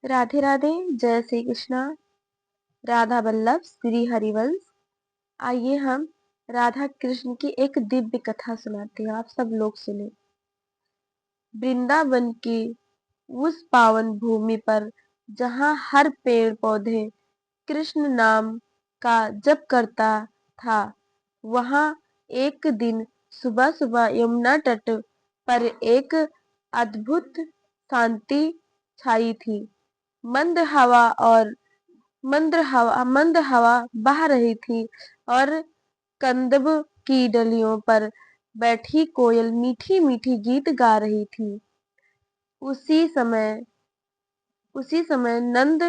राधे राधे। जय श्री कृष्णा। राधा वल्लभ श्री हरिवंश। आइए हम राधा कृष्ण की एक दिव्य कथा सुनाते हैं, आप सब लोग सुने। वृंदावन की उस पावन भूमि पर जहाँ हर पेड़ पौधे कृष्ण नाम का जप करता था, वहाँ एक दिन सुबह सुबह यमुना तट पर एक अद्भुत शांति छाई थी। मंद हवा बह रही थी और कंदब की डलियों पर बैठी कोयल मीठी मीठी गीत गा रही थी। उसी समय उसी समय नंद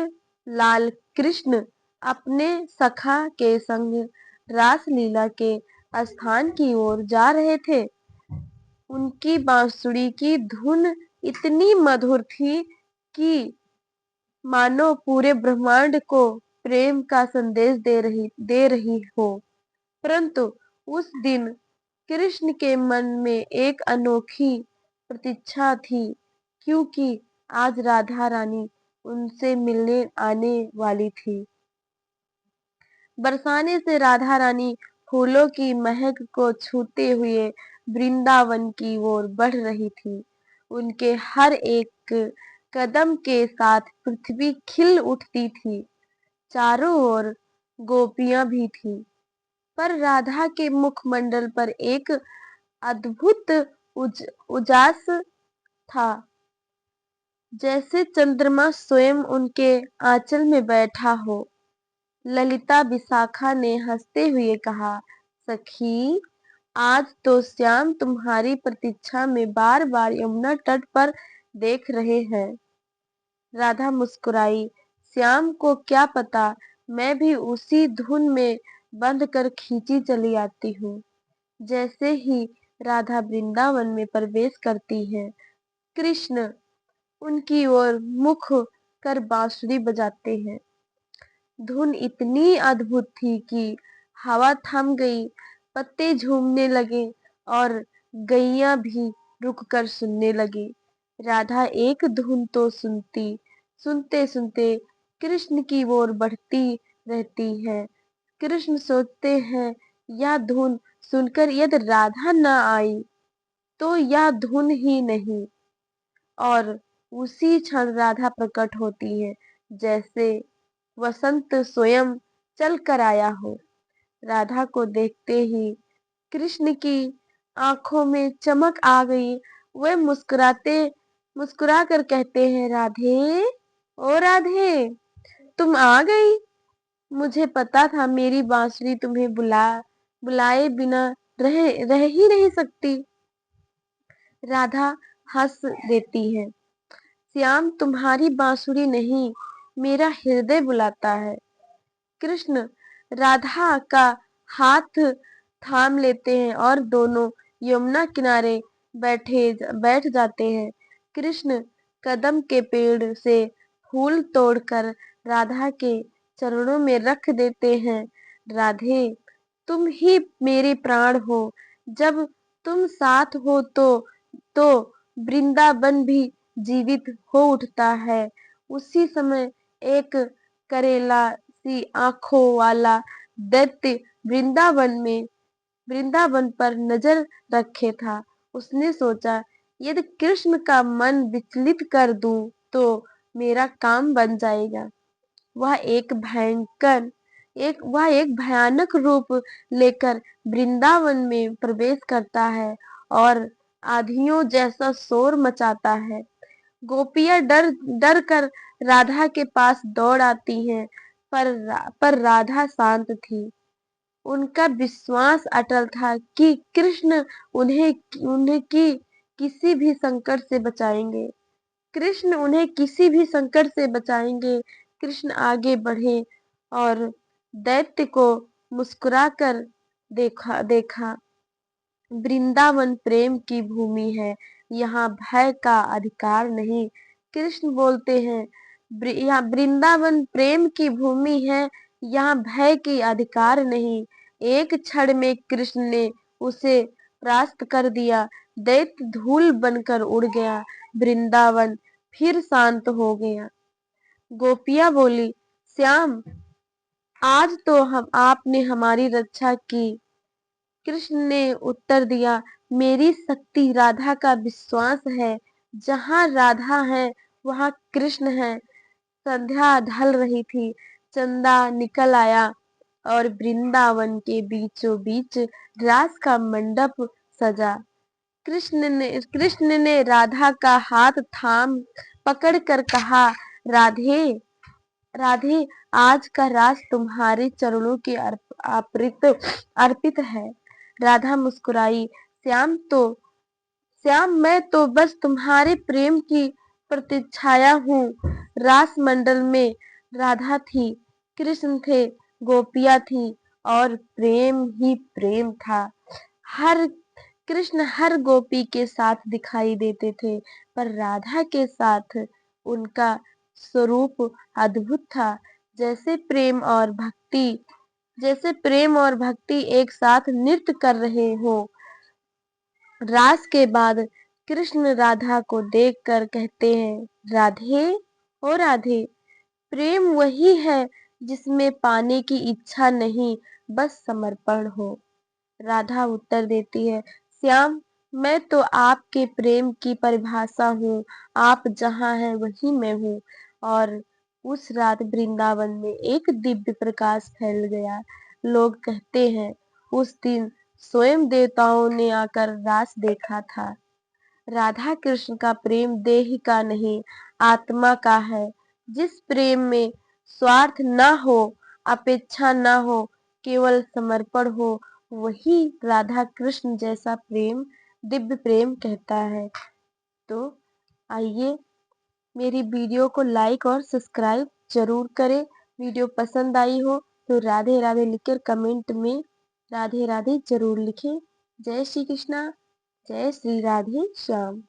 लाल कृष्ण अपने सखा के संग रासलीला के स्थान की ओर जा रहे थे। उनकी बांसुरी की धुन इतनी मधुर थी कि मानो पूरे ब्रह्मांड को प्रेम का संदेश दे रही हो। परंतु उस दिन कृष्ण के मन में एक अनोखी प्रतीक्षा थी, क्योंकि आज राधा रानी उनसे मिलने आने वाली थी। बरसाने से राधा रानी फूलों की महक को छूते हुए वृंदावन की ओर बढ़ रही थी। उनके हर एक कदम के साथ पृथ्वी खिल उठती थी। चारों ओर गोपियां भी थीं, पर राधा के मुखमंडल पर एक अद्भुत उजास था, जैसे चंद्रमा स्वयं उनके आंचल में बैठा हो। ललिता विशाखा ने हंसते हुए कहा, सखी, आज तो श्याम तुम्हारी प्रतीक्षा में बार बार यमुना तट पर देख रहे हैं। राधा मुस्कुराई, श्याम को क्या पता, मैं भी उसी धुन में बंध कर खींची चली आती हूँ। जैसे ही राधा वृंदावन में प्रवेश करती है, कृष्ण उनकी ओर मुख कर बांसुरी बजाते हैं। धुन इतनी अद्भुत थी कि हवा थम गई, पत्ते झूमने लगे और गैया भी रुककर सुनने लगी। राधा एक धुन तो सुनते सुनते कृष्ण की ओर बढ़ती रहती है। कृष्ण सोचते हैं, यह धुन सुनकर यदि राधा न आई तो यह धुन ही नहीं। और उसी क्षण राधा प्रकट होती है, जैसे वसंत स्वयं चल कर आया हो। राधा को देखते ही कृष्ण की आंखों में चमक आ गई। वे मुस्कुरा कर कहते हैं, राधे, ओ राधे, तुम आ गई। मुझे पता था मेरी बांसुरी तुम्हें बुलाए बिना रह ही नहीं सकती। राधा हंस देती है, श्याम, तुम्हारी बांसुरी नहीं, मेरा हृदय बुलाता है। कृष्ण राधा का हाथ थाम लेते हैं और दोनों यमुना किनारे बैठ जाते हैं। कृष्ण कदम के पेड़ से फूल तोड़कर राधा के चरणों में रख देते हैं। राधे, तुम ही मेरे प्राण हो। जब तुम साथ हो तो वृंदावन भी जीवित हो उठता है। उसी समय एक करेला सी आंखों वाला दैत्य वृंदावन पर नजर रखे था। उसने सोचा, यदि कृष्ण का मन विचलित कर दूं तो मेरा काम बन जाएगा। वह एक भयानक रूप लेकर वृंदावन में प्रवेश करता है और आंधियों जैसा शोर मचाता है। गोपियां डर डर कर राधा के पास दौड़ आती हैं, पर राधा शांत थी। उनका विश्वास अटल था कि कृष्ण उन्हें किसी भी संकट से बचाएंगे। कृष्ण उन्हें किसी भी संकट से बचाएंगे। कृष्ण आगे बढ़े और दैत्य को मुस्कुराकर देखा। वृंदावन प्रेम की भूमि है, यहाँ भय का अधिकार नहीं। कृष्ण बोलते हैं, यहाँ वृंदावन प्रेम की भूमि है, यहाँ भय की अधिकार नहीं। एक क्षण में कृष्ण ने उसे परास्त कर दिया। दैत्य धूल बनकर उड़ गया। वृंदावन फिर शांत हो गया। गोपियां बोली, श्याम, आज तो हम आपने हमारी रक्षा की। कृष्ण ने उत्तर दिया, मेरी शक्ति राधा का विश्वास है। जहाँ राधा है वहाँ कृष्ण है। संध्या ढल रही थी। चंदा निकल आया और वृंदावन के बीचों बीच रास का मंडप सजा। कृष्ण ने राधा का हाथ थाम पकड़ कर कहा, राधे, राधे, आज का रास तुम्हारे चरणों के अर्पित अर्पित है। राधा मुस्कुराई, श्याम, मैं तो बस तुम्हारे प्रेम की प्रतीक्षाया हूँ। रास मंडल में राधा थी, कृष्ण थे, गोपियां थी और प्रेम ही प्रेम था। हर कृष्ण हर गोपी के साथ दिखाई देते थे, पर राधा के साथ उनका स्वरूप अद्भुत था। जैसे प्रेम और भक्ति एक साथ नृत्य कर रहे हो। रास के बाद कृष्ण राधा को देखकर कहते हैं, राधे, ओ राधे, प्रेम वही है जिसमें पाने की इच्छा नहीं, बस समर्पण हो। राधा उत्तर देती है, श्याम, मैं तो आपके प्रेम की परिभाषा हूँ। आप जहाँ हैं वहीं मैं हूँ। और उस रात वृंदावन में एक दिव्य प्रकाश फैल गया। लोग कहते हैं, उस दिन स्वयं देवताओं ने आकर रास देखा था। राधा कृष्ण का प्रेम देह का नहीं, आत्मा का है। जिस प्रेम में स्वार्थ न हो, अपेक्षा न हो, केवल समर्पण हो, वही राधा कृष्ण जैसा प्रेम दिव्य प्रेम कहता है। तो आइए, मेरी वीडियो को लाइक और सब्सक्राइब जरूर करें। वीडियो पसंद आई हो तो राधे राधे लिखकर कमेंट में राधे राधे जरूर लिखें। जय श्री कृष्णा, जय श्री राधे श्याम।